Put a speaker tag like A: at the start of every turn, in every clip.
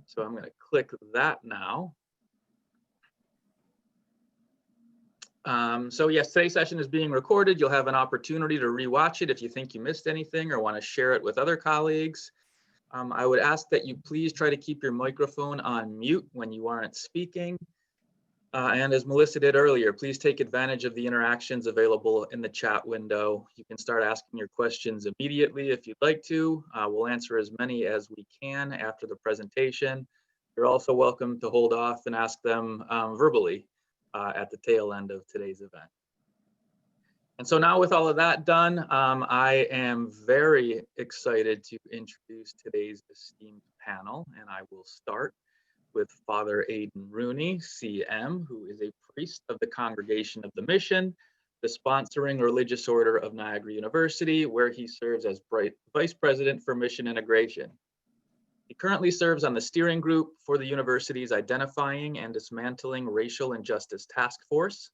A: So I'm going to click that now. So yes, today's session is being recorded. You'll have an opportunity to rewatch it if you think you missed anything or want to share it with other colleagues. I would ask that you please try to keep your microphone on mute when you aren't speaking. And as Melissa did earlier, please take advantage of the interactions available in the chat window. You can start asking your questions immediately if you'd like to. We'll answer as many as we can after the presentation. You're also welcome to hold off and ask them verbally at the tail end of today's event. And so now with all of that done, I am very excited to introduce today's esteemed panel, and I will start with Father Aidan Rooney, CM, who is a priest of the Congregation of the Mission, the sponsoring religious order of Niagara University, where he serves as Vice President for Mission Integration. He currently serves on the steering group for the university's Identifying and Dismantling Racial Injustice Task Force.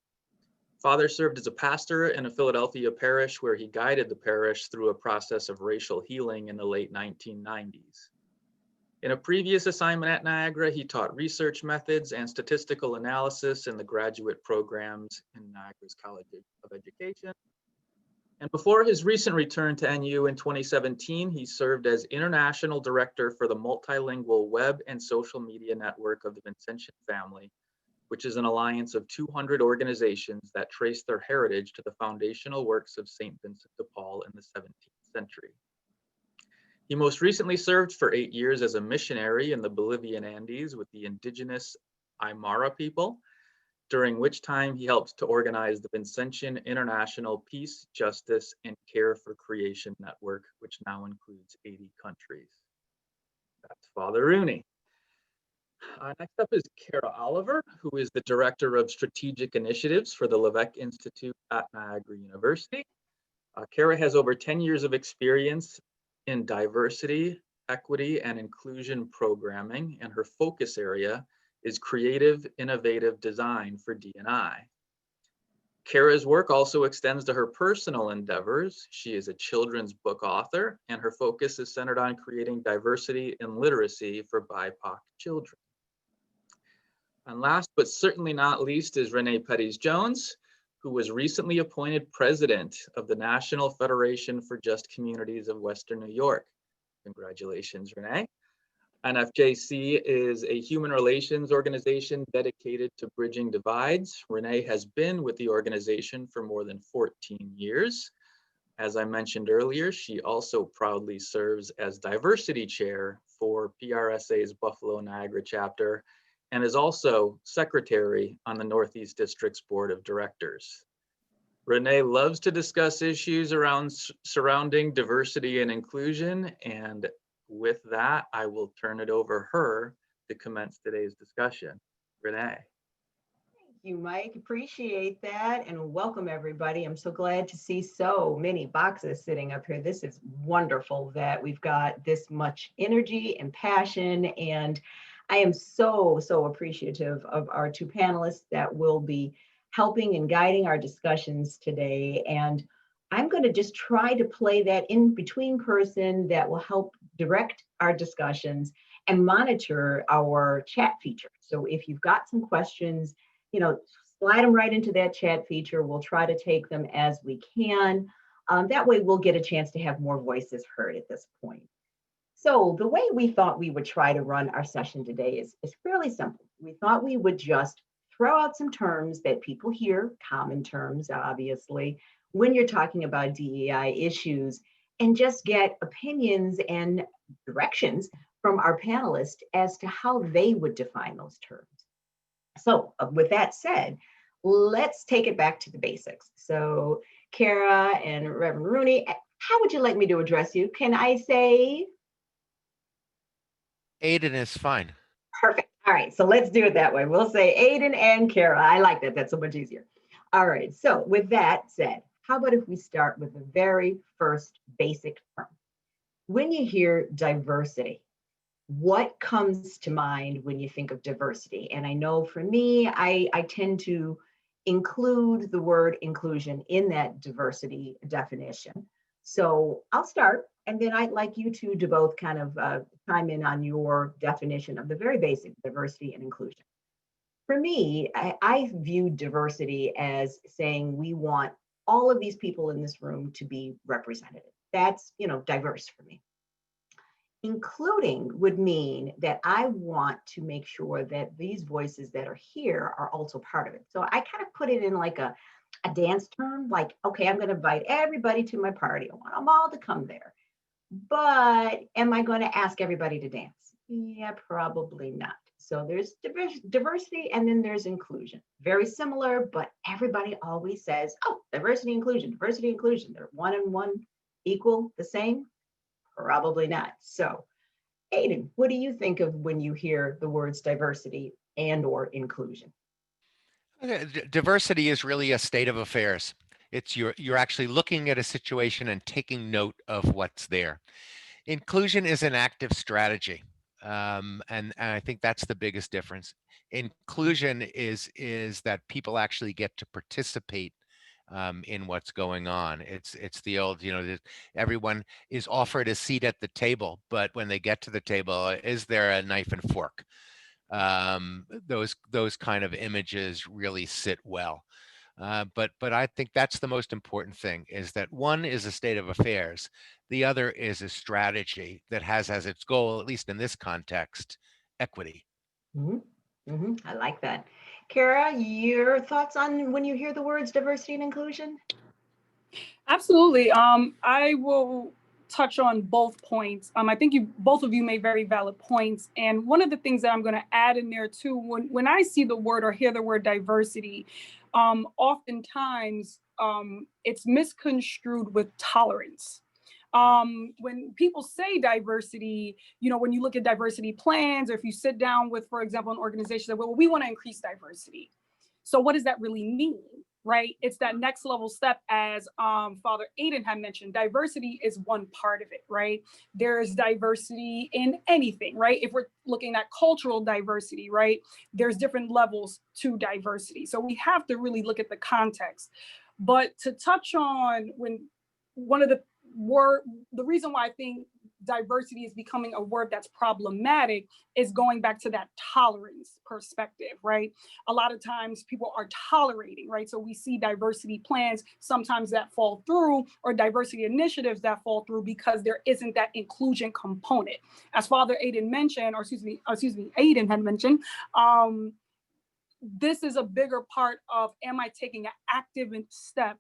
A: Father served as a pastor in a Philadelphia parish where he guided the parish through a process of racial healing in the late 1990s. In a previous assignment at Niagara, he taught research methods and statistical analysis in the graduate programs in Niagara's College of Education. And before his recent return to NU in 2017, he served as International Director for the multilingual web and social media network of the Vincentian family, which is an alliance of 200 organizations that trace their heritage to the foundational works of St. Vincent de Paul in the 17th century. He most recently served for 8 years as a missionary in the Bolivian Andes with the indigenous Aymara people, during which time he helped to organize the Vincentian International Peace, Justice, and Care for Creation Network, which now includes 80 countries. That's Father Rooney. Next up is Kara Oliver, who is the Director of Strategic Initiatives for the Levesque Institute at Niagara University. Kara has over 10 years of experience in diversity, equity, and inclusion programming, and her focus area is creative, innovative design for D&I. Kara's work also extends to her personal endeavors. She is a children's book author, and her focus is centered on creating diversity and literacy for BIPOC children. And last but certainly not least is Rene Petties-Jones, who was recently appointed president of the National Federation for Just Communities of Western New York. Congratulations, Rene. NFJC is a human relations organization dedicated to bridging divides. Rene has been with the organization for more than 14 years. As I mentioned earlier, she also proudly serves as diversity chair for PRSA's Buffalo Niagara chapter, and is also secretary on the Northeast District's Board of Directors. Rene loves to discuss issues surrounding diversity and inclusion, and with that, I will turn it over her to commence today's discussion. Rene.
B: Thank you, Mike. Appreciate that, and welcome everybody. I'm so glad to see so many boxes sitting up here. This is wonderful that we've got this much energy and passion, and I am so appreciative of our two panelists that will be helping and guiding our discussions today. And I'm going to just try to play that in between person that will help direct our discussions and monitor our chat feature. So if you've got some questions, slide them right into that chat feature. We'll try to take them as we can. That way we'll get a chance to have more voices heard at this point. So the way we thought we would try to run our session today is fairly simple. We thought we would just throw out some terms that people hear, common terms, obviously, when you're talking about DEI issues, and just get opinions and directions from our panelists as to how they would define those terms. So with that said, let's take it back to the basics. So Kara and Reverend Rooney, how would you like me to address you? Can I say?
C: Aidan is fine.
B: Perfect. All right, so let's do it that way. We'll say Aidan and Kara. I like that. That's so much easier. All right, so with that said, how about if we start with the very first basic term? When you hear diversity, what comes to mind when you think of diversity? And I know for me, I tend to include the word inclusion in that diversity definition. So I'll start. And then I'd like you two to both kind of chime in on your definition of the very basic diversity and inclusion. For me, I view diversity as saying we want all of these people in this room to be represented. That's, diverse for me. Including would mean that I want to make sure that these voices that are here are also part of it. So I kind of put it in like a dance term, like, okay, I'm going to invite everybody to my party. I want them all to come there. But am I going to ask everybody to dance? Yeah, probably not. So there's diversity and then there's inclusion. Very similar, but everybody always says, oh, diversity, inclusion. They're one and one equal, the same? Probably not. So, Aidan, what do you think of when you hear the words diversity and or inclusion?
C: Okay, diversity is really a state of affairs. It's you're actually looking at a situation and taking note of what's there. Inclusion is an active strategy, and I think that's the biggest difference. Inclusion is that people actually get to participate in what's going on. It's the old, everyone is offered a seat at the table, but when they get to the table, is there a knife and fork? Those kind of images really sit well. But I think that's the most important thing, is that one is a state of affairs, the other is a strategy that has as its goal, at least in this context, equity.
B: Mhm, I like that. Kara, your thoughts on when you hear the words diversity and inclusion?
D: Absolutely. I will touch on both points. I think both of you made very valid points. And one of the things that I'm going to add in there too, when I see the word or hear the word diversity, oftentimes it's misconstrued with tolerance. When people say diversity, when you look at diversity plans, or if you sit down with, for example, an organization that, well, we want to increase diversity. So what does that really mean? Right? It's that next level step, as Father Aidan had mentioned. Diversity is one part of it, right? There's diversity in anything, right? If we're looking at cultural diversity, right? There's different levels to diversity. So we have to really look at the context. But to touch on one of the reason why I think diversity is becoming a word that's problematic is going back to that tolerance perspective, right? A lot of times people are tolerating, right? So we see diversity plans sometimes that fall through, or diversity initiatives that fall through, because there isn't that inclusion component. As Father Aidan mentioned, or excuse me, Aidan had mentioned, this is a bigger part of, am I taking an active step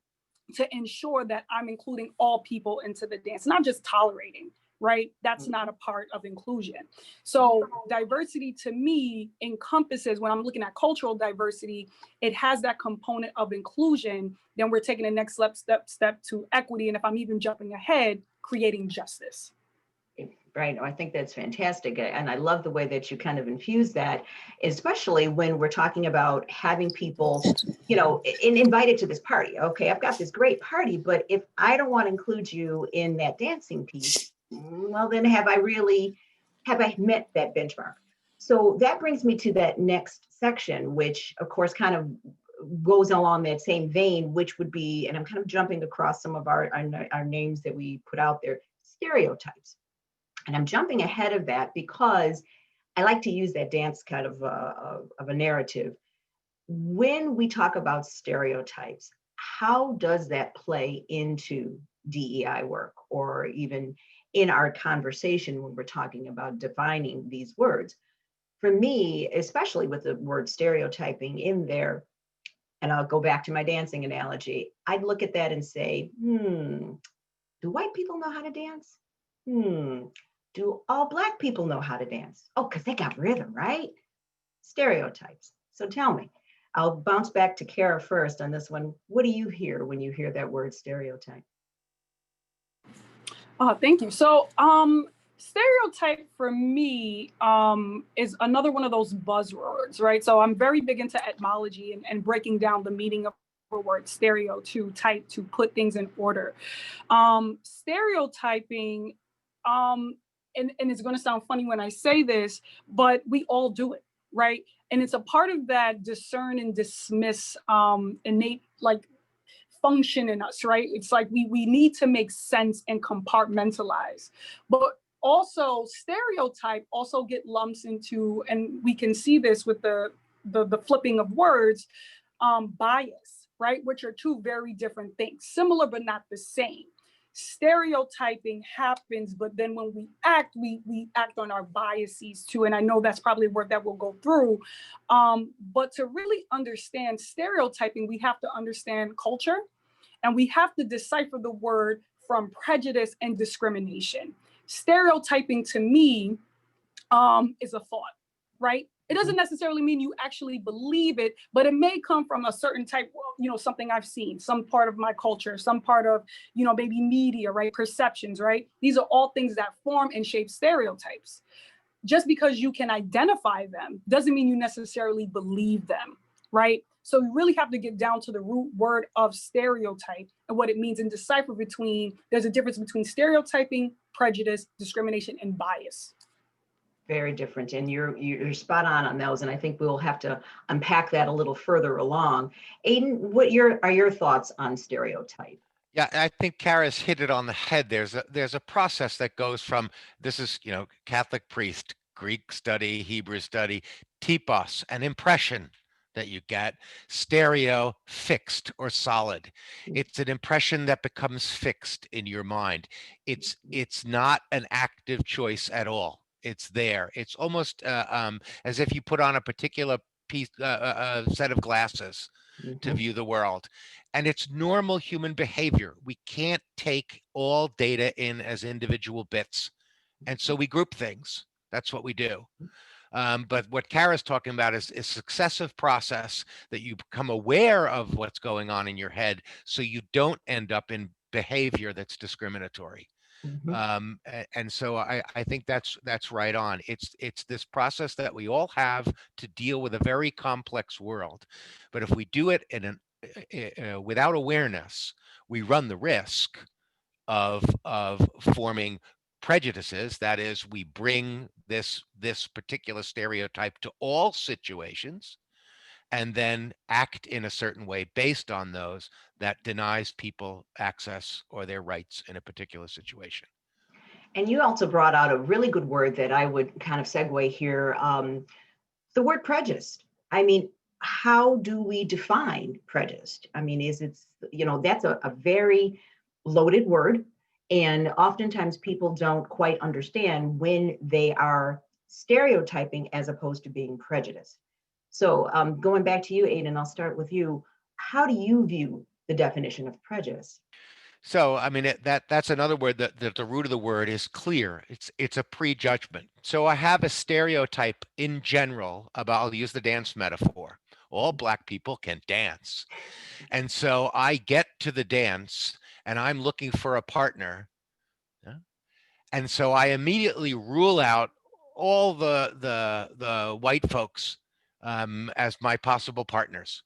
D: to ensure that I'm including all people into the dance, not just tolerating, right? That's not a part of inclusion. So diversity to me encompasses, when I'm looking at cultural diversity, it has that component of inclusion. Then we're taking the next step to equity. And if I'm even jumping ahead, creating justice.
B: Right. I think that's fantastic. And I love the way that you kind of infuse that, especially when we're talking about having people, invited to this party. Okay, I've got this great party, but if I don't want to include you in that dancing piece, well, then have I met that benchmark? So that brings me to that next section, which of course kind of goes along that same vein, which would be, and I'm kind of jumping across some of our names that we put out there, stereotypes. And I'm jumping ahead of that because I like to use that dance kind of a narrative. When we talk about stereotypes, how does that play into DEI work, or even in our conversation when we're talking about defining these words? For me, especially with the word stereotyping in there, and I'll go back to my dancing analogy, I'd look at that and say, do white people know how to dance? Do all Black people know how to dance? Oh, because they got rhythm, right? Stereotypes. So tell me, I'll bounce back to Kara first on this one. What do you hear when you hear that word stereotype?
D: Thank you. So stereotype for me is another one of those buzzwords, right? So I'm very big into etymology and breaking down the meaning of the word stereo, to type, to put things in order. Stereotyping, and it's going to sound funny when I say this, but we all do it, right? And it's a part of that discern and dismiss innate, like, function in us, right? It's like we need to make sense and compartmentalize. But also stereotype also get lumps into, and we can see this with the flipping of words, bias, right? Which are two very different things, similar but not the same. Stereotyping happens, but then when we act on our biases too. And I know that's probably a word that we'll go through. But to really understand stereotyping, we have to understand culture, and we have to decipher the word from prejudice and discrimination. Stereotyping to me is a thought, right? It doesn't necessarily mean you actually believe it, but it may come from a certain type, something I've seen, some part of my culture, some part of, maybe media, right? Perceptions, right? These are all things that form and shape stereotypes. Just because you can identify them doesn't mean you necessarily believe them, right? So we really have to get down to the root word of stereotype and what it means, and decipher there's a difference between stereotyping, prejudice, discrimination, and bias.
B: Very different, and you're spot on those, and I think we'll have to unpack that a little further along. Aidan, what are your thoughts on stereotype?
C: Yeah, I think Kara's hit it on the head. There's a process that goes from, this is, Catholic priest, Greek study, Hebrew study, typos, an impression that you get, stereo, fixed or solid. It's an impression that becomes fixed in your mind. It's not an active choice at all. It's there. It's almost as if you put on a particular piece, set of glasses to view the world. And it's normal human behavior. We can't take all data in as individual bits. And so we group things. That's what we do. But what Kara's talking about is successive process that you become aware of what's going on in your head, so you don't end up in behavior that's discriminatory. And so I think that's right on. It's this process that we all have to deal with a very complex world. But if we do it without awareness, we run the risk of forming prejudices. That is, we bring this particular stereotype to all situations, and then act in a certain way based on those that denies people access or their rights in a particular situation.
B: And you also brought out a really good word that I would kind of segue here, the word prejudice. I mean, how do we define prejudice? I mean, that's a very loaded word. And oftentimes people don't quite understand when they are stereotyping as opposed to being prejudiced. So going back to you, Aidan, I'll start with you. How do you view the definition of prejudice?
C: So, I mean, that's another word that the root of the word is clear. It's a prejudgment. So I have a stereotype in general about, I'll use the dance metaphor. All Black people can dance. And so I get to the dance and I'm looking for a partner. Yeah? And so I immediately rule out all the white folks as my possible partners.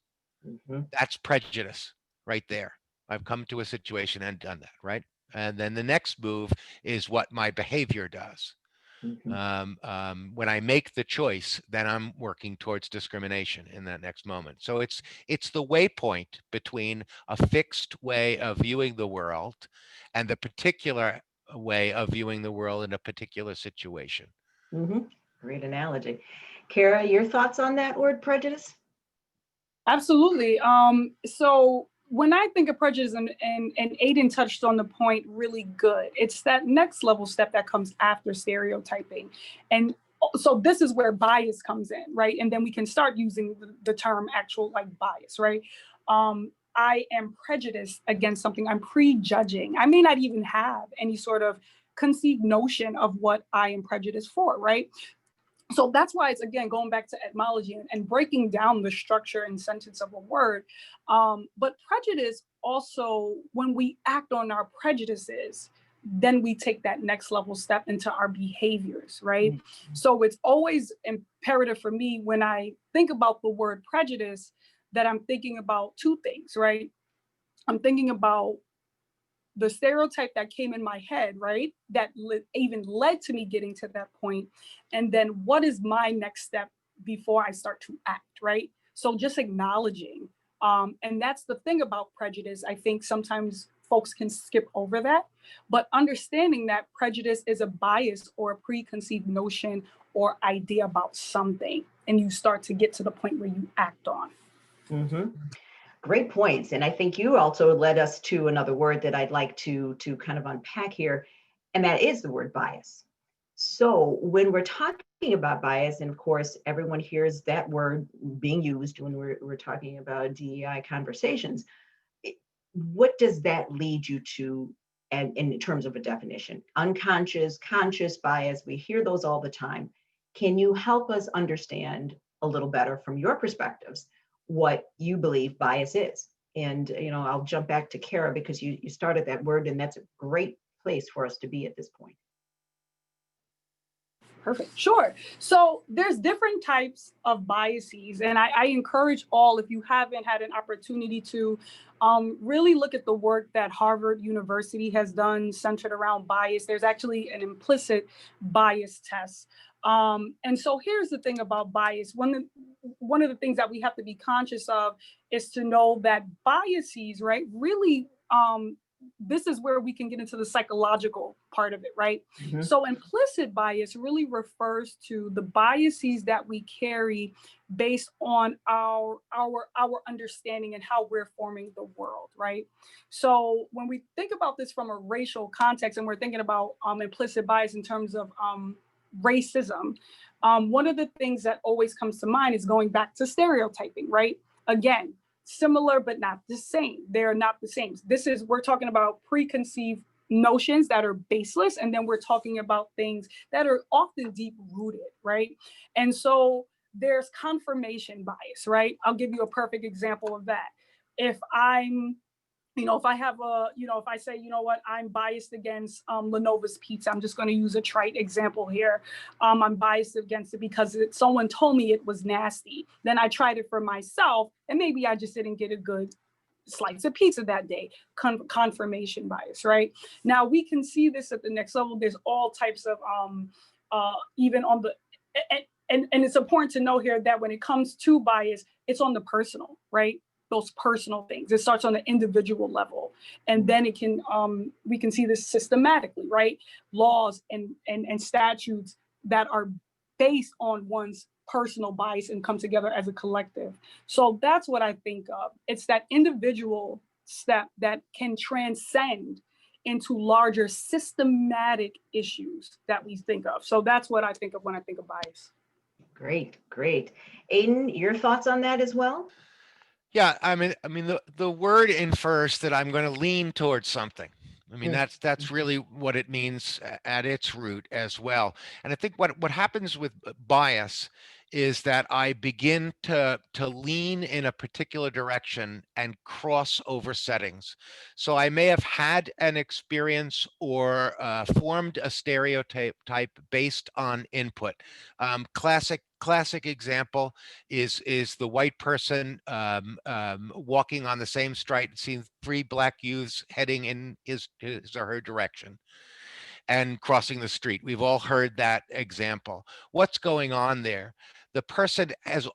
C: That's prejudice right there. I've come to a situation and done that, right? And then the next move is what my behavior does. When I make the choice, then I'm working towards discrimination in that next moment. So it's the waypoint between a fixed way of viewing the world and the particular way of viewing the world in a particular situation.
B: Great analogy. Kara, your thoughts on that word prejudice?
D: Absolutely. So when I think of prejudice, and Aidan touched on the point really good, it's that next level step that comes after stereotyping. And so this is where bias comes in, right? And then we can start using the term actual like bias, right? I am prejudiced against something. I'm prejudging. I may not even have any sort of conceived notion of what I am prejudiced for, right? So that's why it's, again, going back to etymology and breaking down the structure and sentence of a word. But prejudice also, when we act on our prejudices, then we take that next level step into our behaviors, right? So it's always imperative for me when I think about the word prejudice that I'm thinking about two things, right? I'm thinking about the stereotype that came in my head, right? That even led to me getting to that point. And then what is my next step before I start to act, right? So just acknowledging And that's the thing about prejudice. I think sometimes folks can skip over that, but understanding that prejudice is a bias or a preconceived notion or idea about something, and you start to get to the point where you act on.
B: Mm-hmm. Great points. And I think you also led us to another word that I'd like to kind of unpack here, and that is the word bias. So when we're talking about bias, and of course, everyone hears that word being used when we're talking about DEI conversations, what does that lead you to, and in terms of a definition? Unconscious, conscious bias, we hear those all the time. Can you help us understand a little better from your perspectives what you believe bias is? And I'll jump back to Kara, because you started that word, and that's a great place for us to be at this point.
D: Perfect. Sure. So there's different types of biases, and I encourage all, if you haven't had an opportunity to really look at the work that Harvard University has done centered around bias. There's actually an implicit bias test. And so here's the thing about bias. One of the things that we have to be conscious of is to know that biases, right, really, this is where we can get into the psychological part of it, right?
B: Mm-hmm.
D: So implicit bias really refers to the biases that we carry based on our understanding and how we're forming the world, right? So when we think about this from a racial context, and we're thinking about implicit bias in terms of racism, one of the things that always comes to mind is going back to stereotyping, right? Again, similar but not the same. They're not the same. We're talking about preconceived notions that are baseless, and then we're talking about things that are often deep rooted, right? And so there's confirmation bias, right? I'll give you a perfect example of that. If I say, I'm biased against Lenova's pizza, I'm just going to use a trite example here. I'm biased against it because someone told me it was nasty. Then I tried it for myself, and maybe I just didn't get a good slice of pizza that day. Confirmation bias, right? Now we can see this at the next level. There's all types of even on the and it's important to know here that when it comes to bias, it's on the personal, right? Those personal things. It starts on the individual level, and then it can we can see this systematically, right? Laws and statutes that are based on one's personal bias and come together as a collective. So that's what I think of. It's that individual step that can transcend into larger systematic issues that we think of. So that's what I think of when I think of bias.
B: Great. Aidan, your thoughts on that as well?
C: Yeah, I mean, the word infers that I'm going to lean towards something. I mean, that's really what it means at its root as well. And I think what happens with bias is that I begin to lean in a particular direction and cross over settings. So I may have had an experience or formed a stereotype based on input. Classic example is the white person walking on the same street, seeing 3 black youths heading in his or her direction and crossing the street. We've all heard that example. What's going on there? The person has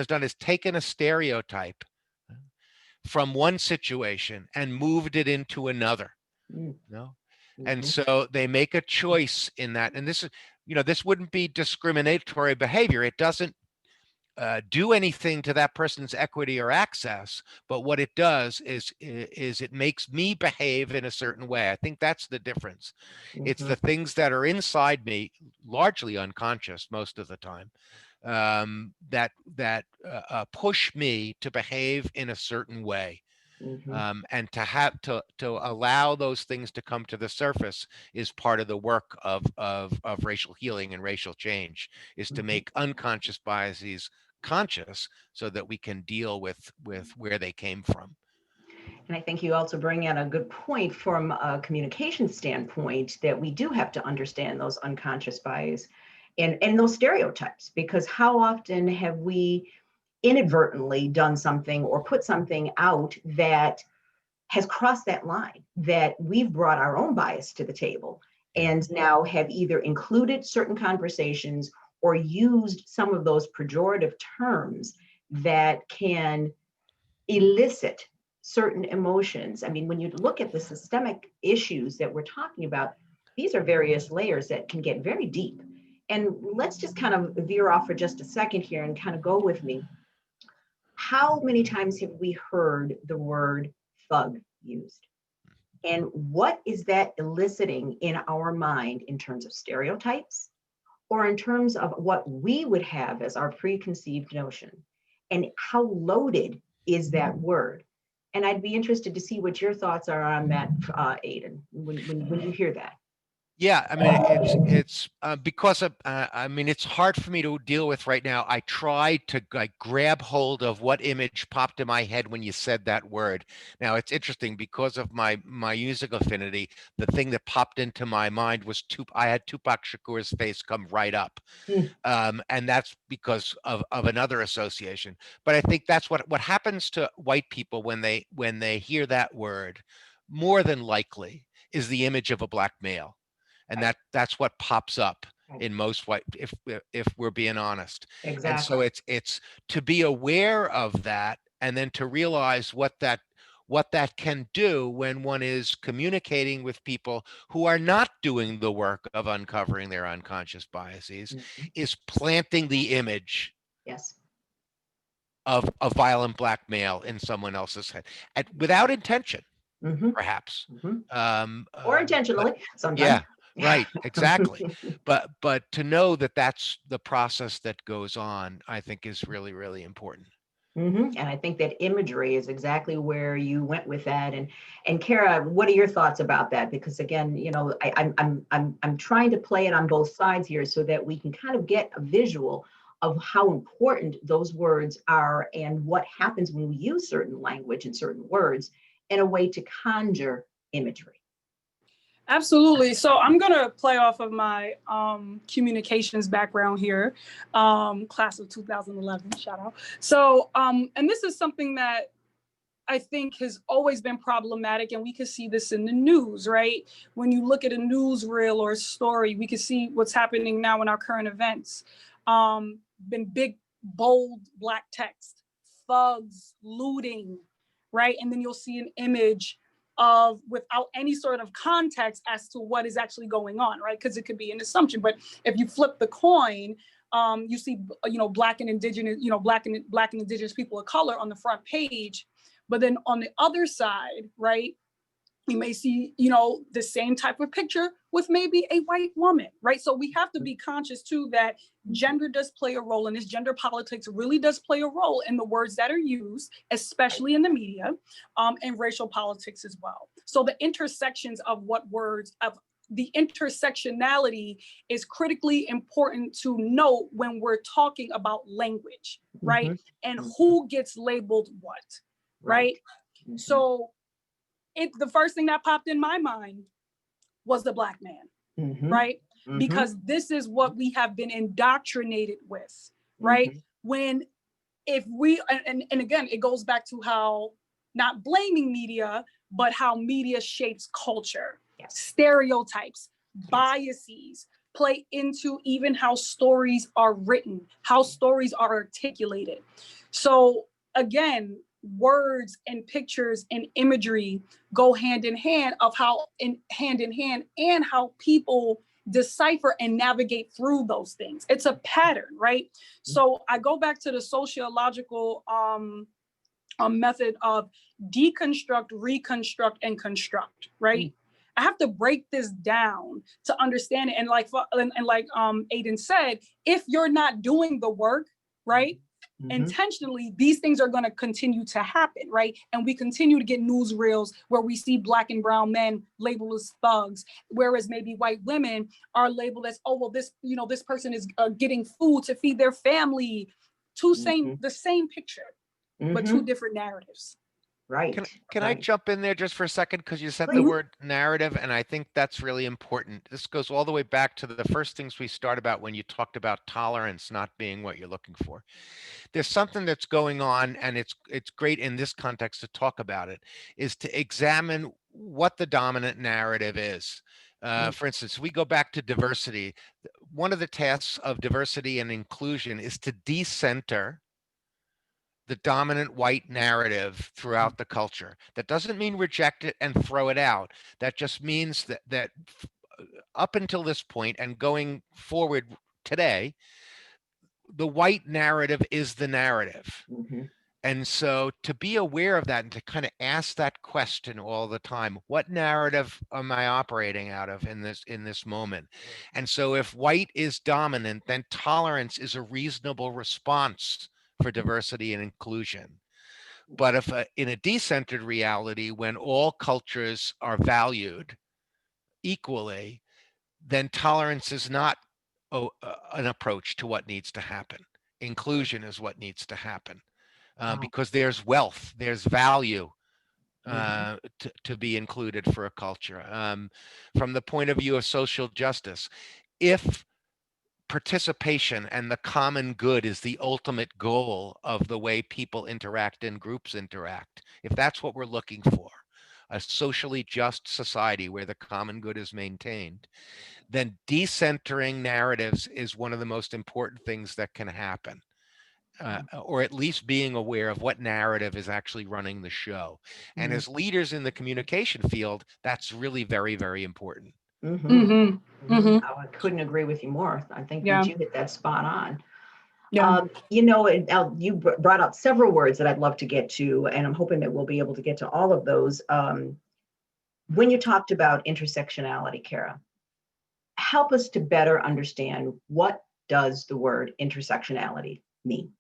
C: done is taken a stereotype from one situation and moved it into another. And so they make a choice in that. And this is, this wouldn't be discriminatory behavior. It doesn't do anything to that person's equity or access, but what it does is it makes me behave in a certain way. I think that's the difference. It's the things that are inside me, largely unconscious most of the time, that push me to behave in a certain way. And to have to allow those things to come to the surface is part of the work of racial healing and racial change, is to make unconscious biases conscious so that we can deal with where they came from.
B: And I think you also bring out a good point from a communication standpoint, that we do have to understand those unconscious bias and those stereotypes, because how often have we inadvertently done something or put something out that has crossed that line, that we've brought our own bias to the table and now have either included certain conversations or used some of those pejorative terms that can elicit certain emotions. I mean, when you look at the systemic issues that we're talking about, these are various layers that can get very deep. And let's just kind of veer off for just a second here and kind of go with me. How many times have we heard the word thug used? And what is that eliciting in our mind in terms of stereotypes or in terms of what we would have as our preconceived notion? And how loaded is that word? And I'd be interested to see what your thoughts are on that, Aidan, when you hear that.
C: Yeah, I mean, it's because of, I mean, it's hard for me to deal with right now. I tried to like grab hold of what image popped in my head when you said that word. Now it's interesting because of my music affinity. The thing that popped into my mind was I had Tupac Shakur's face come right up, and that's because of another association. But I think that's what happens to white people when they hear that word. More than likely is the image of a black male. And that's what pops up in most white, if we're being honest.
B: Exactly.
C: And so it's to be aware of that and then to realize what that can do when one is communicating with people who are not doing the work of uncovering their unconscious biases, is planting the image
B: Yes.
C: of a violent black male in someone else's head, and without intention, perhaps.
B: Or intentionally, sometimes.
C: Yeah. Right, exactly. But to know that that's the process that goes on, I think is really, really important.
B: And I think that imagery is exactly where you went with that. And Kara, what are your thoughts about that? Because again, you know, I'm trying to play it on both sides here so that we can kind of get a visual of how important those words are and what happens when we use certain language and certain words in a way to conjure imagery.
D: Absolutely. So I'm going to play off of my communications background here, class of 2011, shout out. So, and this is something that I think has always been problematic, and we can see this in the news, right? When you look at a newsreel or a story, we can see what's happening now in our current events. Been big, bold, black text, thugs, looting, right? And then you'll see an image of without any sort of context as to what is actually going on, right? Because it could be an assumption. But if you flip the coin, you see, you know, black and indigenous, you know, black and indigenous people of color on the front page. But then on the other side, right, you may see, you know, the same type of picture with maybe a white woman, right? So we have to be conscious too that gender does play a role in this. Gender politics really does play a role in the words that are used, especially in the media, and racial politics as well. So the intersections of what words, of the intersectionality is critically important to note when we're talking about language, right? And who gets labeled what, right? So the first thing that popped in my mind was the black man, right? Because this is what we have been indoctrinated with, right? When if we, and again, it goes back to how, not blaming media, but how media shapes culture, stereotypes, biases, play into even how stories are written, how stories are articulated. So again, words and pictures and imagery go hand in hand and how people decipher and navigate through those things. It's a pattern, right? So I go back to the sociological method of deconstruct, reconstruct, and construct, right? I have to break this down to understand it. And like Aidan said, if you're not doing the work, right, intentionally, these things are going to continue to happen, right? And we continue to get newsreels where we see black and brown men labeled as thugs, whereas maybe white women are labeled as, oh, well, this, you know, this person is getting food to feed their family. The same picture, but two different narratives.
B: Right.
C: Can I jump in there just for a second? Because you said the word narrative, and I think that's really important. This goes all the way back to the first things we started about when you talked about tolerance not being what you're looking for. There's something that's going on, and it's great in this context to talk about it, is to examine what the dominant narrative is. For instance, we go back to diversity. One of the tasks of diversity and inclusion is to decenter the dominant white narrative throughout the culture. That doesn't mean reject it and throw it out. That just means that up until this point and going forward today, the white narrative is the narrative.
B: Mhm.
C: And so to be aware of that and to kind of ask that question all the time, what narrative am I operating out of in this moment? And so if white is dominant, then tolerance is a reasonable response for diversity and inclusion. But if in a decentered reality, when all cultures are valued equally, then tolerance is not an approach to what needs to happen. Inclusion is what needs to happen.
B: Wow.
C: Because there's wealth, there's value
B: Mhm.
C: to be included for a culture. From the point of view of social justice, if participation and the common good is the ultimate goal of the way people interact and groups interact, if that's what we're looking for, a socially just society where the common good is maintained, then decentering narratives is one of the most important things that can happen. Or at least being aware of what narrative is actually running the show. And
B: Mhm.
C: as leaders in the communication field, that's really very, very important.
B: Mhm.
D: Mhm.
B: Mhm.
D: Mhm.
B: I couldn't agree with you more. I think
D: Yeah.
B: that you hit that spot on.
D: Yeah.
B: You brought up several words that I'd love to get to, and I'm hoping that we'll be able to get to all of those. When you talked about intersectionality, Kara, help us to better understand, what does the word intersectionality mean?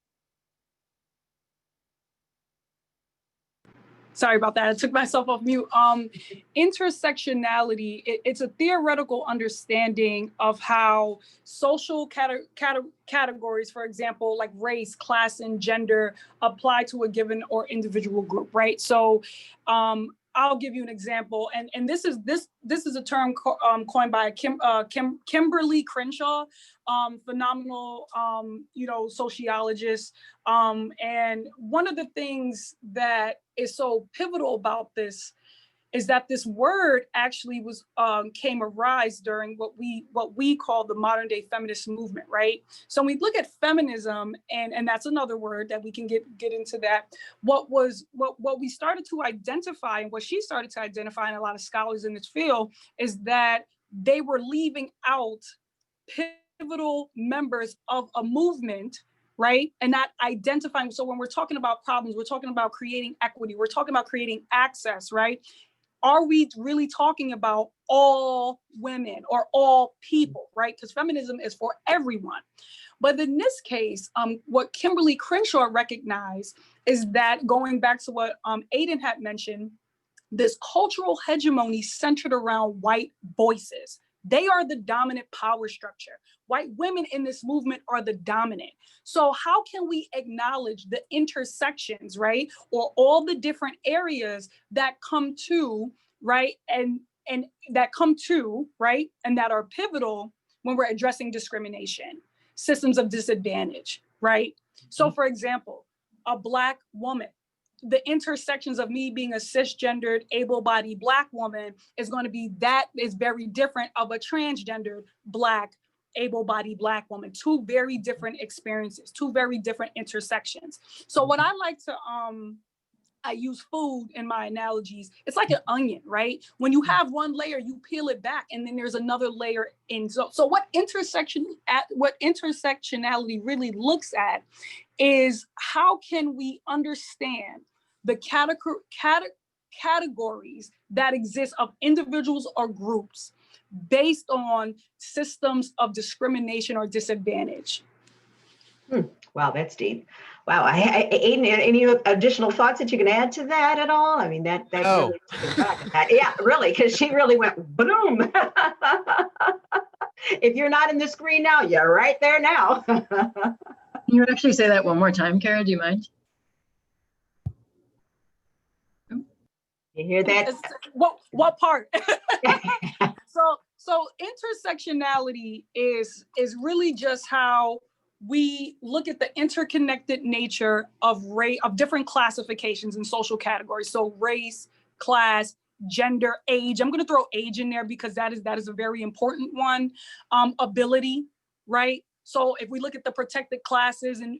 D: Sorry about that. I took myself off mute. Intersectionality, it's a theoretical understanding of how social categories, for example, like race, class, and gender, apply to a given or individual group, right? So I'll give you an example, and this is a term coined by Kimberly Crenshaw, phenomenal sociologist. And one of the things that is so pivotal about this is that this word actually was came arise during what we call the modern day feminist movement, right? So when we look at feminism, and that's another word that we can get into that. What we started to identify, and what she started to identify, and a lot of scholars in this field, is that they were leaving out pivotal members of a movement, right? And not identifying. So when we're talking about problems, we're talking about creating equity, we're talking about creating access, right? Are we really talking about all women or all people, right? Because feminism is for everyone. But in this case, what Kimberly Crenshaw recognized is that, going back to what Aidan had mentioned, this cultural hegemony centered around white voices. They are the dominant power structure. White women in this movement are the dominant. So how can we acknowledge the intersections, right? Or all the different areas that come to, right? And that come to, right? And that are pivotal when we're addressing discrimination, systems of disadvantage, right? So for example, a Black woman, the intersections of me being a cisgendered, able-bodied Black woman is very different of a transgendered Black, able-bodied Black woman. Two very different experiences, two very different intersections. So what I like to, I use food in my analogies. It's like an onion, right? When you have one layer, you peel it back, and then there's another layer in. So what intersectionality really looks at is, how can we understand the categories that exist of individuals or groups based on systems of discrimination or disadvantage.
B: Wow, that's deep. Wow, Aidan, any additional thoughts that you can add to that at all? I mean, that really took us back. Yeah, really, because she really went boom. If you're not in the screen now, you're right there now.
E: Can you actually say that one more time, Kara? Do you mind?
B: You hear that?
D: What part? So intersectionality is really just how we look at the interconnected nature of different classifications and social categories. So race, class, gender, age. I'm going to throw age in there because that is a very important one. Ability, right? So if we look at the protected classes and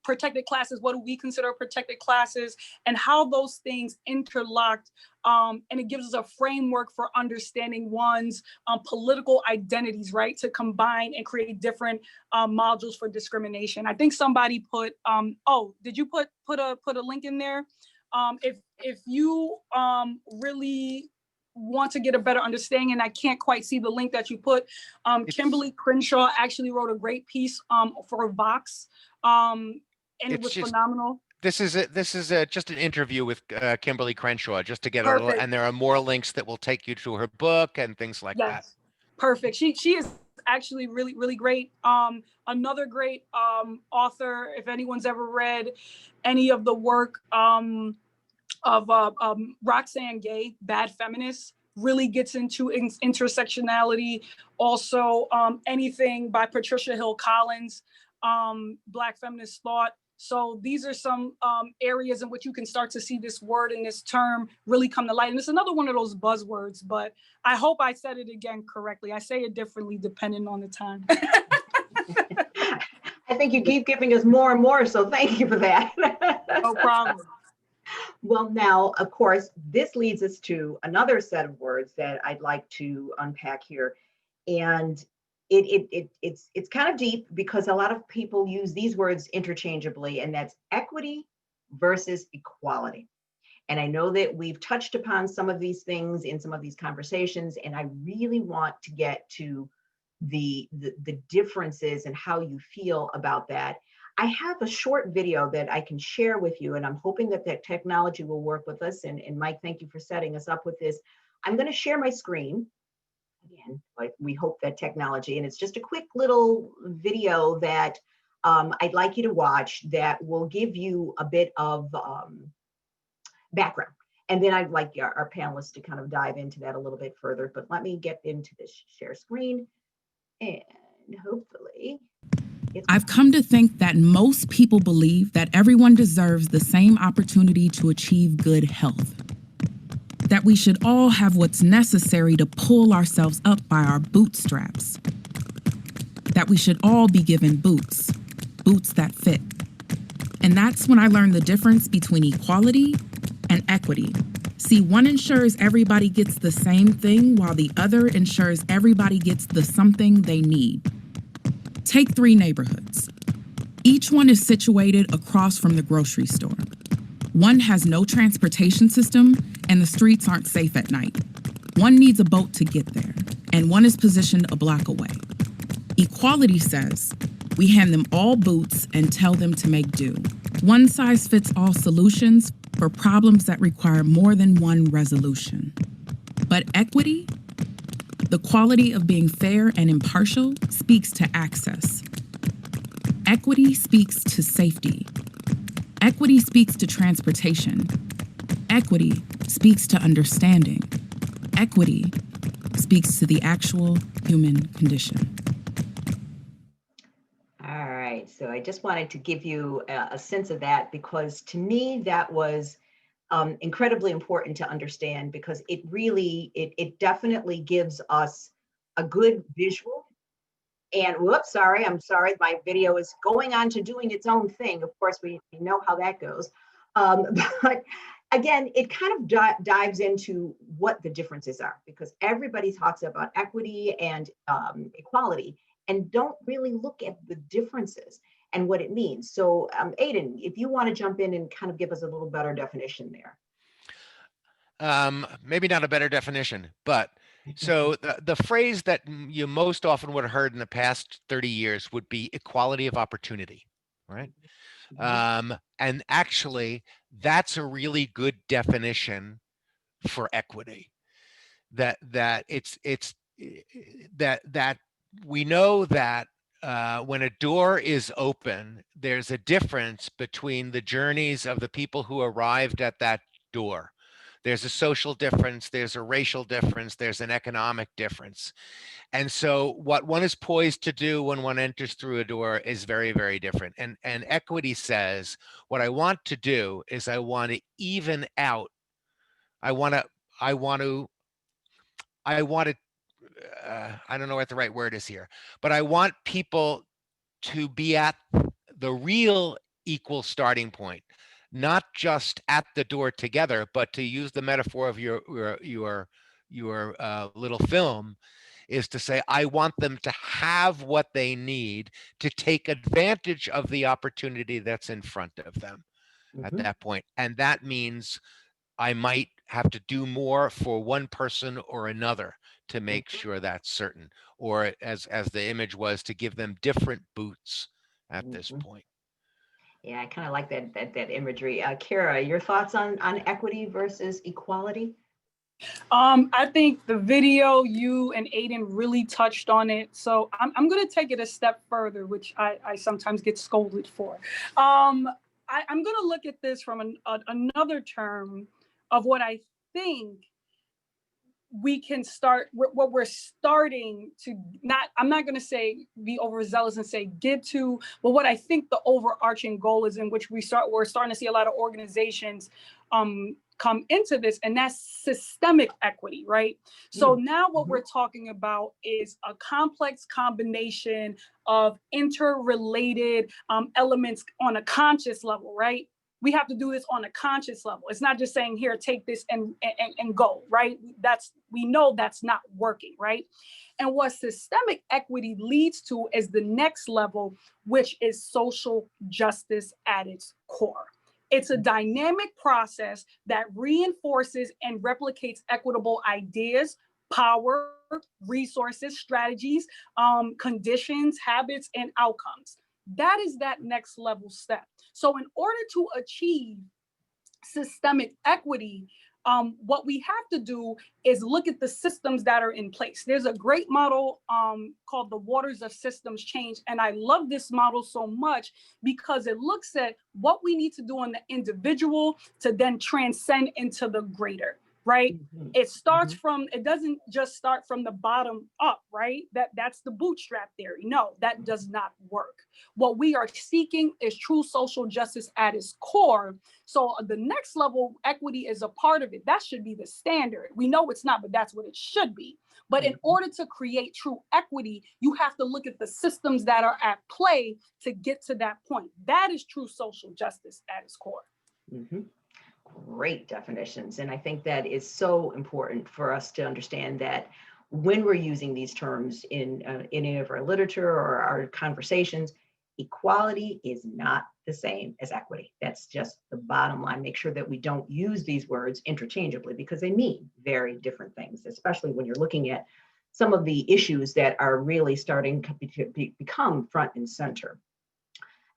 D: protected classes, what do we consider protected classes and how those things interlocked? And it gives us a framework for understanding one's political identities, right? To combine and create different modules for discrimination. I think somebody put, oh, did you put a link in there? If you really want to get a better understanding, and I can't quite see the link that you put, Kimberly Crenshaw actually wrote a great piece for Vox, and it was phenomenal.
C: This is just an interview with Kimberly Crenshaw, just to get a little,
D: Perfect.
C: and there are more links that will take you to her book and things like that.
D: Perfect. She is actually really great. Another great author, if anyone's ever read any of the work of Roxane Gay, Bad Feminists, really gets into intersectionality. Also, anything by Patricia Hill Collins, Black Feminist Thought. So these are some areas in which you can start to see this word and this term really come to light. And it's another one of those buzzwords, but I hope I said it again correctly. I say it differently depending on the time.
B: I think you keep giving us more and more, so thank you for that.
D: No problem.
B: Well, now, of course, this leads us to another set of words that I'd like to unpack here. And it's kind of deep because a lot of people use these words interchangeably, and that's equity versus equality. And I know that we've touched upon some of these things in some of these conversations, and I really want to get to the differences and how you feel about that. I have a short video that I can share with you, and I'm hoping that that technology will work with us. And Mike, thank you for setting us up with this. I'm going to share my screen. Again, like we hope that technology, and it's just a quick little video that I'd like you to watch that will give you a bit of background. And then I'd like our panelists to kind of dive into that a little bit further, but let me get into this share screen and hopefully.
F: I've come to think that most people believe that everyone deserves the same opportunity to achieve good health. That we should all have what's necessary to pull ourselves up by our bootstraps. That we should all be given boots that fit. And that's when I learned the difference between equality and equity. See, one ensures everybody gets the same thing while the other ensures everybody gets the something they need. Take 3 neighborhoods. Each one is situated across from the grocery store. One has no transportation system and the streets aren't safe at night. One needs a boat to get there, and one is positioned a block away. Equality says, we hand them all boots and tell them to make do. One size fits all solutions for problems that require more than one resolution. But equity, the quality of being fair and impartial, speaks to access. Equity speaks to safety. Equity speaks to transportation. Equity speaks to understanding. Equity speaks to the actual human condition.
B: All right, so I just wanted to give you a sense of that because to me that was incredibly important to understand because it really, it definitely gives us a good visual. And whoops, I'm sorry, my video is going on to doing its own thing. Of course, we know how that goes. But again, it kind of dives into what the differences are because everybody talks about equity and equality and don't really look at the differences and what it means. So Aidan, if you want to jump in and kind of give us a little better definition there.
C: Maybe not a better definition, but so the phrase that you most often would have heard in the past 30 years would be equality of opportunity, right? And actually, that's a really good definition for equity. That we know that when a door is open, there's a difference between the journeys of the people who arrived at that door. There's a social difference, there's a racial difference, there's an economic difference. And so what one is poised to do when one enters through a door is very, very different. And equity says, what I want to do is I want to even out. I don't know what the right word is here, but I want people to be at the real equal starting point, not just at the door together, but to use the metaphor of your little film, is to say, I want them to have what they need to take advantage of the opportunity that's in front of them at
B: Mhm.
C: that point. And that means I might have to do more for one person or another to make sure that's certain, or as the image was, to give them different boots at this
B: Mhm.
C: point.
B: Yeah, I kind of like that imagery. Kara, your thoughts on equity versus equality?
D: I think the video, you and Aidan really touched on it. So I'm going to take it a step further, which I sometimes get scolded for. I'm going to look at this from another term of what I think we can start, what we're starting to, I'm not going to say be overzealous and say get to, but what I think the overarching goal is, in which we're starting to see a lot of organizations come into this, and that's systemic equity, right? So now what we're talking about is a complex combination of interrelated elements on a conscious level, right? We have to do this on a conscious level. It's not just saying, here, take this and go, right? We know that's not working, right? And what systemic equity leads to is the next level, which is social justice at its core. It's a dynamic process that reinforces and replicates equitable ideas, power, resources, strategies, conditions, habits, and outcomes. That is that next level step. So in order to achieve systemic equity, what we have to do is look at the systems that are in place. There's a great model called the Waters of Systems Change. And I love this model so much because it looks at what we need to do on the individual to then transcend into the greater, right? It starts from, it doesn't just start from the bottom up, right? That's the bootstrap theory. No, that does not work. What we are seeking is true social justice at its core. So the next level, equity is a part of it. That should be the standard. We know it's not, but that's what it should be. But in order to create true equity, you have to look at the systems that are at play to get to that point. That is true social justice at its core.
B: Great definitions. And I think that is so important for us to understand that when we're using these terms in any of our literature or our conversations, equality is not the same as equity. That's just the bottom line. Make sure that we don't use these words interchangeably because they mean very different things, especially when you're looking at some of the issues that are really starting to become front and center.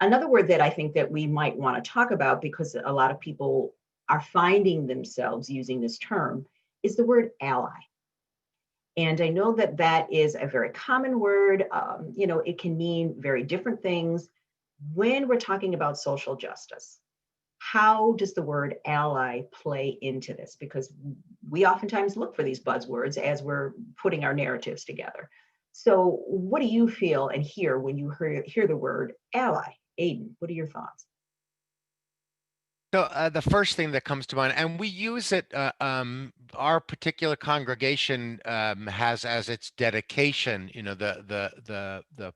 B: Another word that I think that we might want to talk about, because a lot of people are finding themselves using this term, is the word ally. And I know that that is a very common word. It can mean very different things. When we're talking about social justice, how does the word ally play into this? Because we oftentimes look for these buzzwords as we're putting our narratives together. So what do you feel and hear when you hear the word ally? Aidan, what are your thoughts?
C: So the first thing that comes to mind, and we use it, our particular congregation has as its dedication, the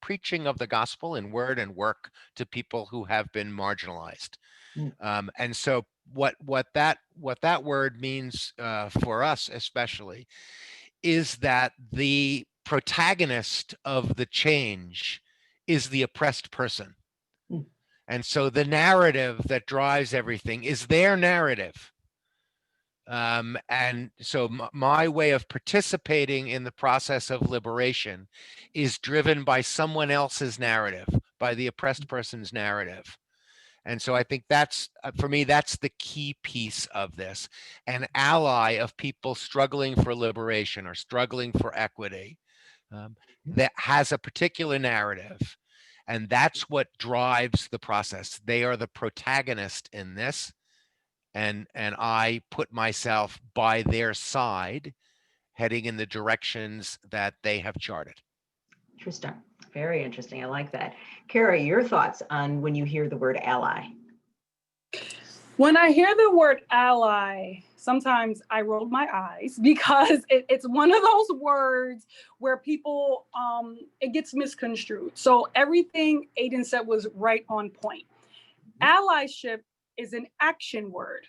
C: preaching of the gospel in word and work to people who have been marginalized. And so what that word means for us especially is that the protagonist of the change is the oppressed person. And so the narrative that drives everything is their narrative. And so my way of participating in the process of liberation is driven by someone else's narrative, by the oppressed person's narrative. And so I think that's, for me, that's the key piece of this. An ally of people struggling for liberation or struggling for equity that has a particular narrative. And that's what drives the process. They are the protagonist in this. And I put myself by their side, heading in the directions that they have charted.
B: Interesting. Very interesting. I like that. Kara, your thoughts on when you hear the word ally?
D: When I hear the word ally, sometimes I roll my eyes because it's one of those words where people, it gets misconstrued. So everything Aidan said was right on point. Allyship is an action word.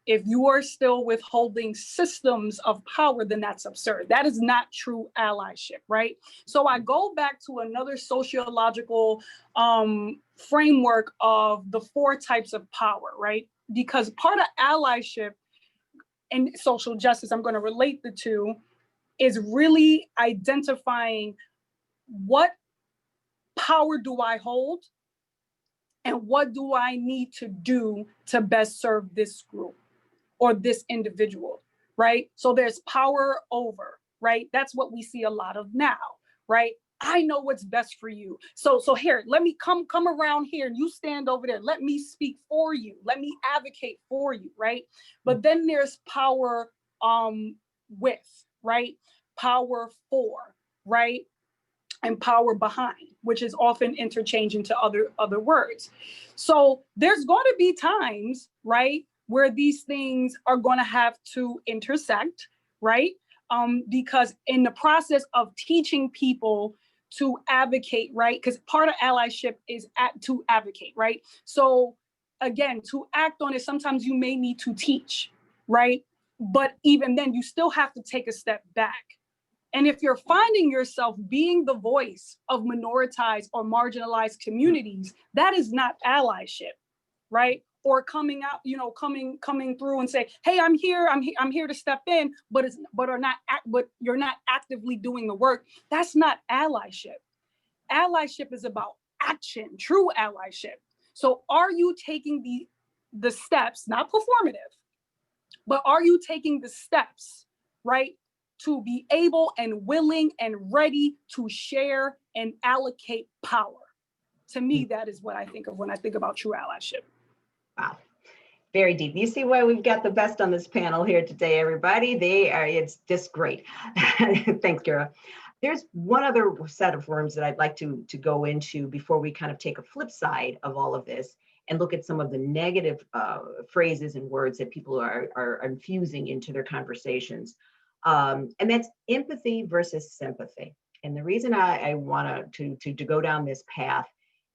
D: If you are still withholding systems of power, then that's absurd. That is not true allyship, right? So I go back to another sociological framework of the 4 types of power, right? Because part of allyship and social justice, I'm going to relate the two, is really identifying what power do I hold and what do I need to do to best serve this group or this individual, right? So there's power over, right? That's what we see a lot of now, right? I know what's best for you. So here, let me come around here and you stand over there. Let me speak for you. Let me advocate for you, right? But then there's power with, right? Power for, right? And power behind, which is often interchanged into other words. So there's going to be times, right, where these things are going to have to intersect, right? Because in the process of teaching people to advocate, right? Because part of allyship is to advocate, right? So again, to act on it, sometimes you may need to teach, right? But even then, you still have to take a step back. And if you're finding yourself being the voice of minoritized or marginalized communities, that is not allyship, right? Or coming out, coming through and say, "Hey, I'm here to step in," but you're not actively doing the work. That's not allyship. Allyship is about action, true allyship. So, are you taking the steps, not performative, but are you taking the steps, right, to be able and willing and ready to share and allocate power? To me, that is what I think of when I think about true allyship.
B: Wow. Very deep. You see why we've got the best on this panel here today, everybody. It's just great. Thanks, Kara. There's one other set of words that I'd like to go into before we kind of take a flip side of all of this and look at some of the negative phrases and words that people are infusing into their conversations. And that's empathy versus sympathy. And the reason I want to go down this path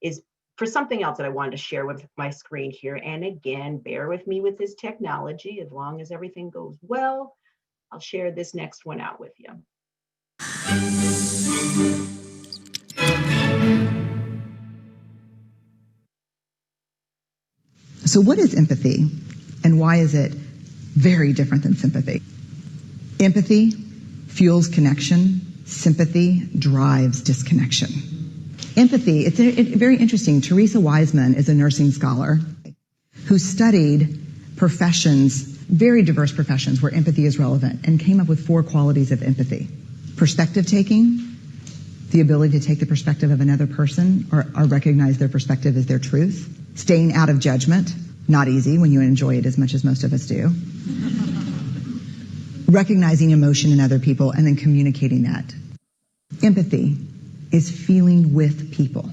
B: is for something else that I wanted to share with my screen here. And again, bear with me with this technology. As long as everything goes well, I'll share this next one out with you.
G: So what is empathy and why is it very different than sympathy? Empathy fuels connection. Sympathy drives disconnection. Empathy, it's very interesting. Teresa Wiseman is a nursing scholar who studied professions, very diverse professions where empathy is relevant, and came up with 4 qualities of empathy. Perspective taking, the ability to take the perspective of another person or recognize their perspective as their truth. Staying out of judgment, not easy when you enjoy it as much as most of us do. Recognizing emotion in other people and then communicating that. Empathy is feeling with people.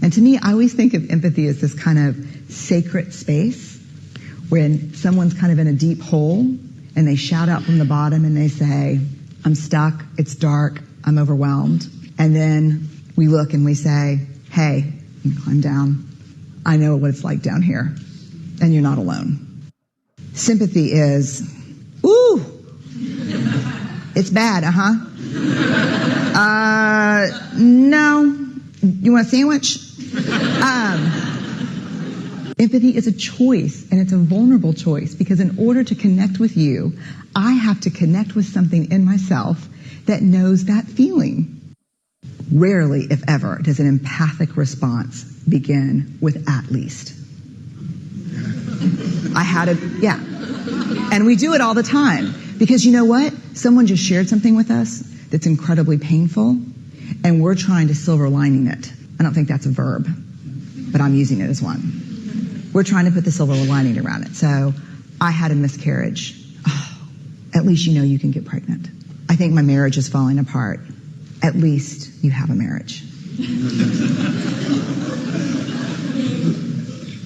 G: And to me, I always think of empathy as this kind of sacred space when someone's kind of in a deep hole and they shout out from the bottom and they say, "I'm stuck, it's dark, I'm overwhelmed." And then we look and we say, "Hey, you climb down. I know what it's like down here, and you're not alone." Sympathy is, "Ooh, it's bad, no, you want a sandwich?" Empathy is a choice, and it's a vulnerable choice, because in order to connect with you, I have to connect with something in myself that knows that feeling. Rarely, if ever, does an empathic response begin with "at least." And we do it all the time, because you know what? Someone just shared something with us that's incredibly painful, and we're trying to silver lining it. I don't think that's a verb, but I'm using it as one. We're trying to put the silver lining around it. So, I had a miscarriage. Oh, at least you know you can get pregnant. I think my marriage is falling apart. At least you have a marriage.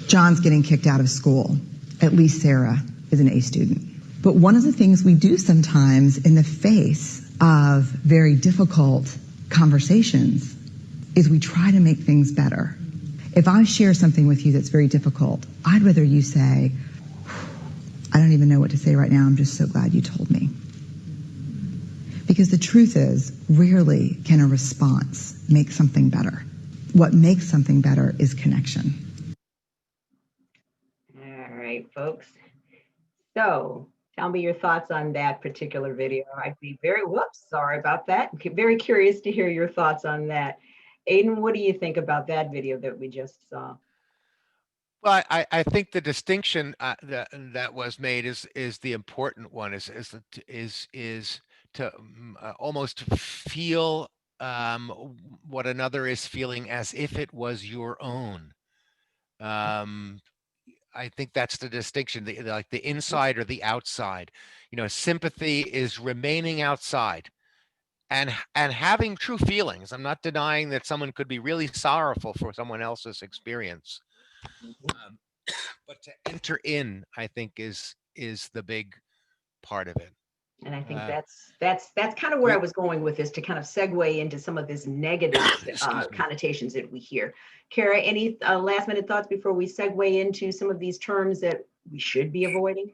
G: John's getting kicked out of school. At least Sarah is an A student. But one of the things we do sometimes in the face of very difficult conversations is we try to make things better. If I share something with you that's very difficult, I'd rather you say, I don't even know what to say right now. I'm just so glad you told me. Because the truth is, rarely can a response make something better. What makes something better is connection.
B: All right, folks. So tell me your thoughts on that particular video. I'd be sorry about that. Very curious to hear your thoughts on that. Aidan, what do you think about that video that we just saw?
C: Well, I think the distinction that was made is the important one. Is to almost feel what another is feeling as if it was your own. I think that's the distinction, like the inside or the outside. You know, sympathy is remaining outside and having true feelings. I'm not denying that someone could be really sorrowful for someone else's experience. But to enter in, I think is the big part of it.
B: And I think
C: Uh,
B: that's kind of where I
C: we-
B: was going with this, to kind of segue into some of this negative
C: Excuse me.
B: connotations that we hear. Kara, any last minute thoughts before we segue into some of these terms that we should be avoiding?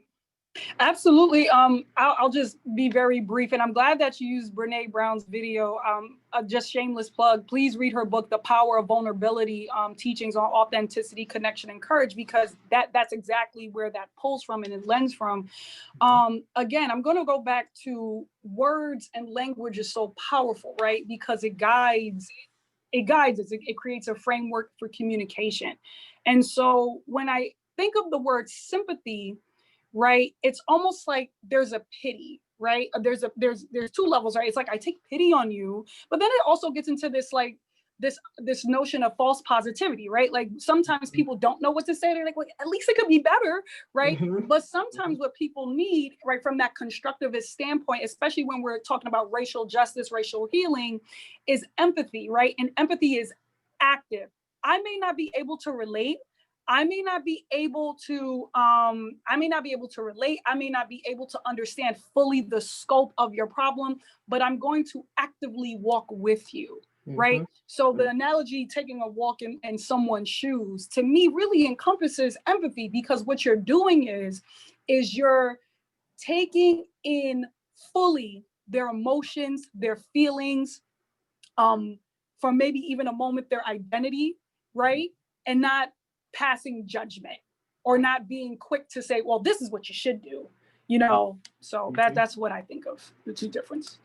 D: Absolutely. I'll just be very brief, and I'm glad that you used Brene Brown's video. Just shameless plug. Please read her book, The Power of Vulnerability: Teachings on Authenticity, Connection, and Courage, because that's exactly where that pulls from and it lends from. Again, I'm going to go back to words and language is so powerful, right? Because it guides us. It creates a framework for communication. And so when I think of the word sympathy, right, it's almost like there's a pity, right? There's two levels, right? It's like I take pity on you, but then it also gets into this like this notion of false positivity, right? Like sometimes people don't know what to say. They're like, well, at least it could be better, right? But sometimes what people need, right, from that constructivist standpoint, especially when we're talking about racial justice, racial healing, is empathy, right? And empathy is active. I may not be able to relate. I may not be able to relate. I may not be able to understand fully the scope of your problem, but I'm going to actively walk with you, right? So the analogy, taking a walk in someone's shoes, to me really encompasses empathy, because what you're doing is you're taking in fully their emotions, their feelings, for maybe even a moment their identity, right? And not passing judgment or not being quick to say, well, this is what you should do, you know? So that's what I think of the two differences.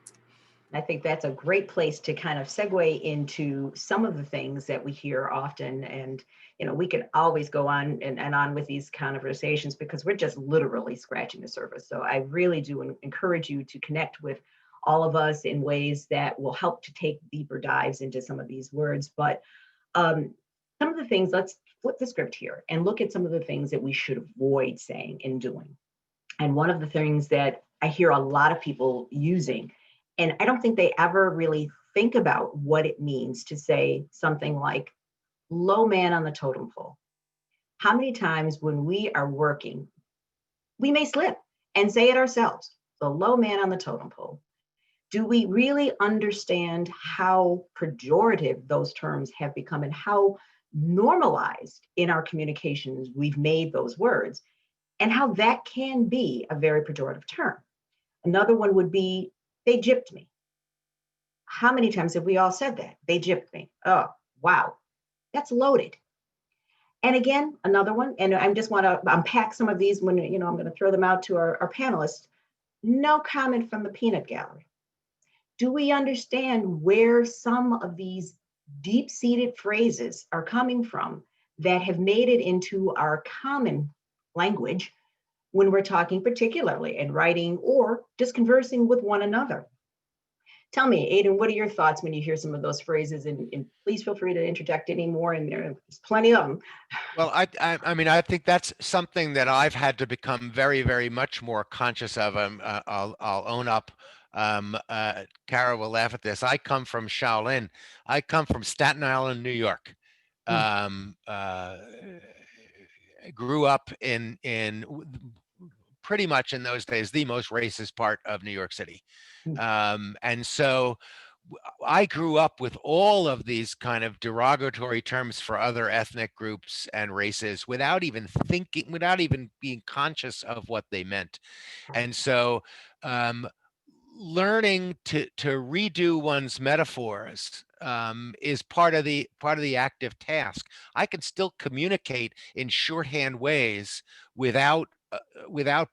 B: I think that's a great place to kind of segue into some of the things that we hear often. And, you know, we can always go on and on with these conversations because we're just literally scratching the surface. So I really do encourage you to connect with all of us in ways that will help to take deeper dives into some of these words. But some of the things, let's flip the script here and look at some of the things that we should avoid saying and doing. And one of the things that I hear a lot of people using, and I don't think they ever really think about what it means to say something like low man on the totem pole. How many times when we are working, we may slip and say it ourselves, the low man on the totem pole. Do we really understand how pejorative those terms have become and how normalized in our communications we've made those words, and how that can be a very pejorative term? Another one would be, they gypped me. How many times have we all said that? They gypped me. Oh, wow. That's loaded. And again, another one, and I just want to unpack some of these when, you know, I'm going to throw them out to our panelists. No comment from the peanut gallery. Do we understand where some of these deep-seated phrases are coming from that have made it into our common language when we're talking, particularly in writing or just conversing with one another? Tell me, Aidan, what are your thoughts when you hear some of those phrases? And please feel free to interject any more in there. There's plenty of them.
C: Well, I mean, I think that's something that I've had to become very, very much more conscious of. I'll own up. Kara will laugh at this. I come from Shaolin. I come from Staten Island, New York. grew up in pretty much in those days the most racist part of New York City, and so I grew up with all of these kind of derogatory terms for other ethnic groups and races without even thinking, without even being conscious of what they meant. And so learning to redo one's metaphors is part of the active task. I can still communicate in shorthand ways without without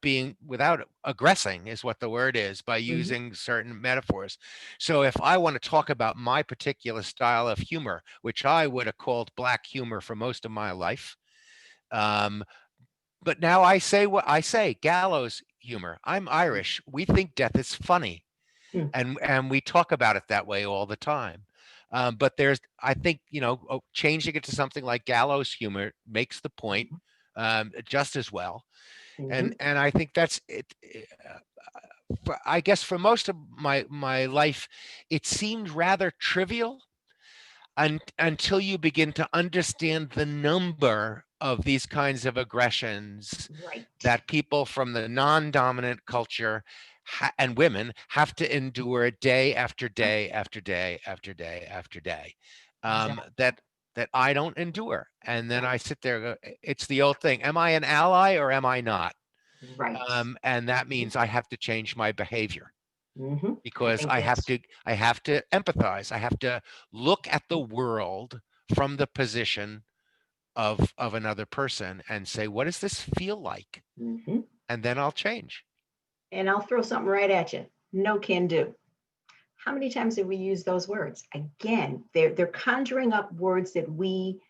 C: aggressing, is what the word is, by using certain metaphors. So if I want to talk about my particular style of humor, which I would have called black humor for most of my life, but now I say what I say, gallows humor. I'm Irish. We think death is funny, and we talk about it that way all the time. But there's, I think, changing it to something like gallows humor makes the point just as well. And I think that's it. I guess for most of my life, it seemed rather trivial until you begin to understand the number of these kinds of aggressions that people from the non-dominant culture and women have to endure day after day after day after day after day, that I don't endure. And then I sit there and go, it's the old thing. Am I an ally or am I not? And that means I have to change my behavior. Because I have to empathize. I have to look at the world from the position of another person and say, what does this feel like? And then I'll change.
B: And I'll throw something right at you. No can do. How many times have we used those words? Again, they're conjuring up words that we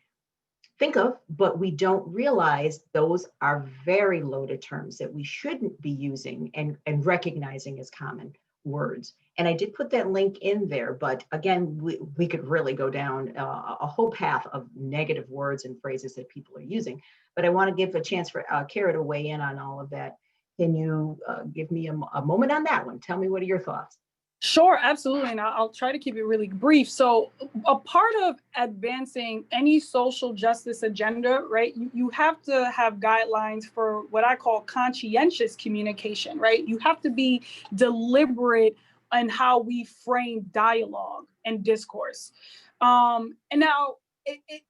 B: think of, but we don't realize those are very loaded terms that we shouldn't be using and recognizing as common words. And I did put that link in there, but again, we could really go down a whole path of negative words and phrases that people are using. But I want to give a chance for Kara to weigh in on all of that. Can you give me a moment on that one? Tell me, what are your thoughts?
D: Sure, absolutely. And I'll try to keep it really brief. So a part of advancing any social justice agenda, right, you have to have guidelines for what I call conscientious communication, right? You have to be deliberate in how we frame dialogue and discourse. And now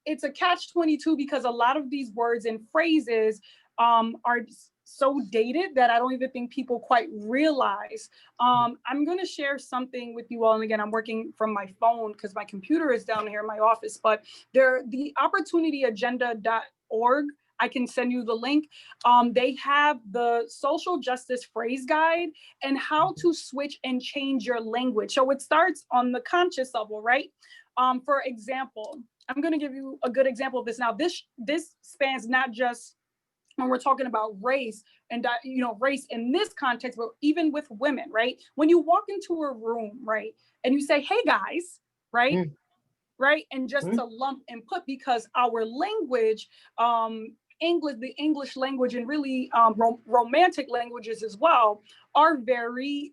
D: it's a catch-22 because a lot of these words and phrases are so dated that I don't even think people quite realize. I'm going to share something with you all. And again, I'm working from my phone because my computer is down here in my office, but the opportunityagenda.org, I can send you the link. They have the social justice phrase guide and how to switch and change your language. So it starts on the conscious level, right? For example, I'm going to give you a good example of this. Now, this spans not just when we're talking about race and, race in this context, but even with women, right? When you walk into a room, right, and you say, hey guys, right? Right. And just to lump and put, because our language, the English language and really romantic languages as well are very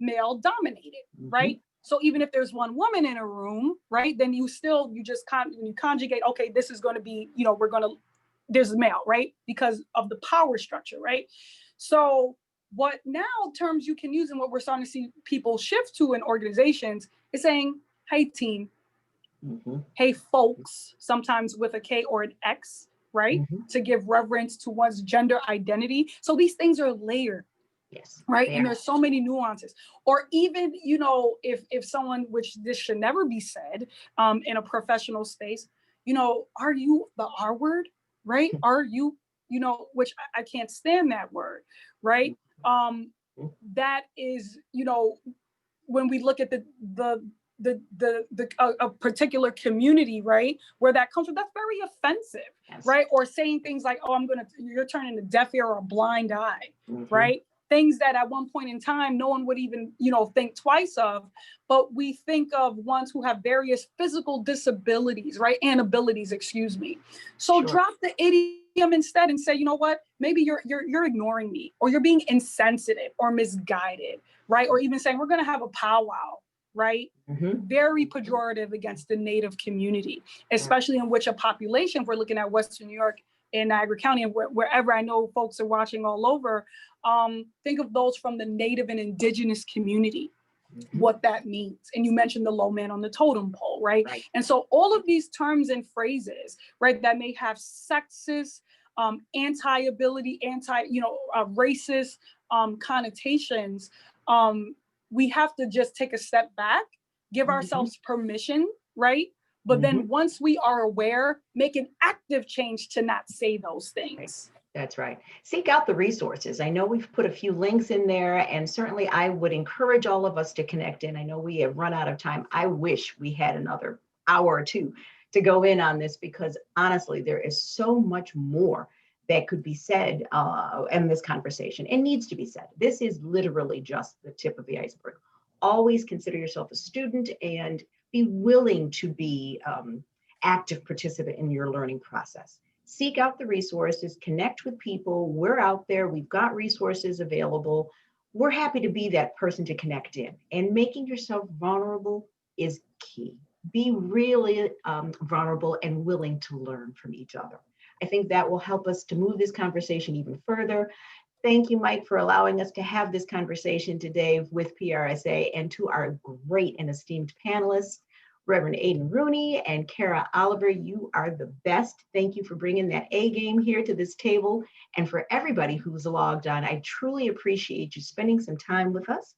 D: male dominated, right? So even if there's one woman in a room, right, then you just when you conjugate, okay, this is going to be, there's male, right? Because of the power structure, right? So what now terms you can use and what we're starting to see people shift to in organizations is saying, hey team, hey folks, sometimes with a K or an X, right? To give reverence to one's gender identity. So these things are layered.
B: Yes.
D: Right. And there's so many nuances. Or even, if someone, which this should never be said in a professional space, are you the R word? Right? Are you, which I can't stand that word, right? That is, when we look at a particular community, right, where that comes from, that's very offensive, right? Or saying things like, oh, you're turning a deaf ear or a blind eye, right? Things that at one point in time, no one would even, think twice of, but we think of ones who have various physical disabilities, right? And abilities, excuse me. So drop the idiom instead and say, you know what, maybe you're ignoring me, or you're being insensitive or misguided, right? Or even saying, we're going to have a powwow, right? Very pejorative against the Native community, especially in which a population, if we're looking at Western New York, in Niagara County and wherever I know folks are watching all over, think of those from the Native and Indigenous community, what that means. And you mentioned the low man on the totem pole, right? And so all of these terms and phrases, right, that may have sexist, anti-ability, racist connotations, we have to just take a step back, give ourselves permission, right? But then once we are aware, make an active change to not say those things.
B: That's right. Seek out the resources. I know we've put a few links in there, and certainly I would encourage all of us to connect in. I know we have run out of time. I wish we had another hour or two to go in on this, because honestly, there is so much more that could be said in this conversation and needs to be said. This is literally just the tip of the iceberg. Always consider yourself a student and be willing to be active participant in your learning process. Seek out the resources, connect with people. We're out there. We've got resources available. We're happy to be that person to connect in. And making yourself vulnerable is key. Be really vulnerable and willing to learn from each other. I think that will help us to move this conversation even further. Thank you, Mike, for allowing us to have this conversation today with PRSA, and to our great and esteemed panelists, Reverend Aidan Rooney and Kara Oliver. You are the best. Thank you for bringing that A game here to this table. And for everybody who's logged on, I truly appreciate you spending some time with us.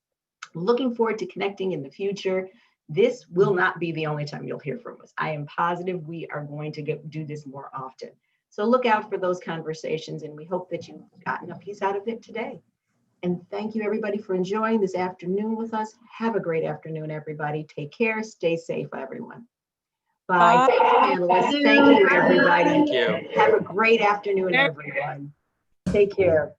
B: Looking forward to connecting in the future. This will not be the only time you'll hear from us. I am positive we are going to do this more often. So look out for those conversations, and we hope that you've gotten a piece out of it today. And thank you, everybody, for enjoying this afternoon with us. Have a great afternoon, everybody. Take care. Stay safe, everyone. Bye. Thank you, panelists. Thank you, everybody.
A: Thank you.
B: Have a great afternoon, everyone. Take care.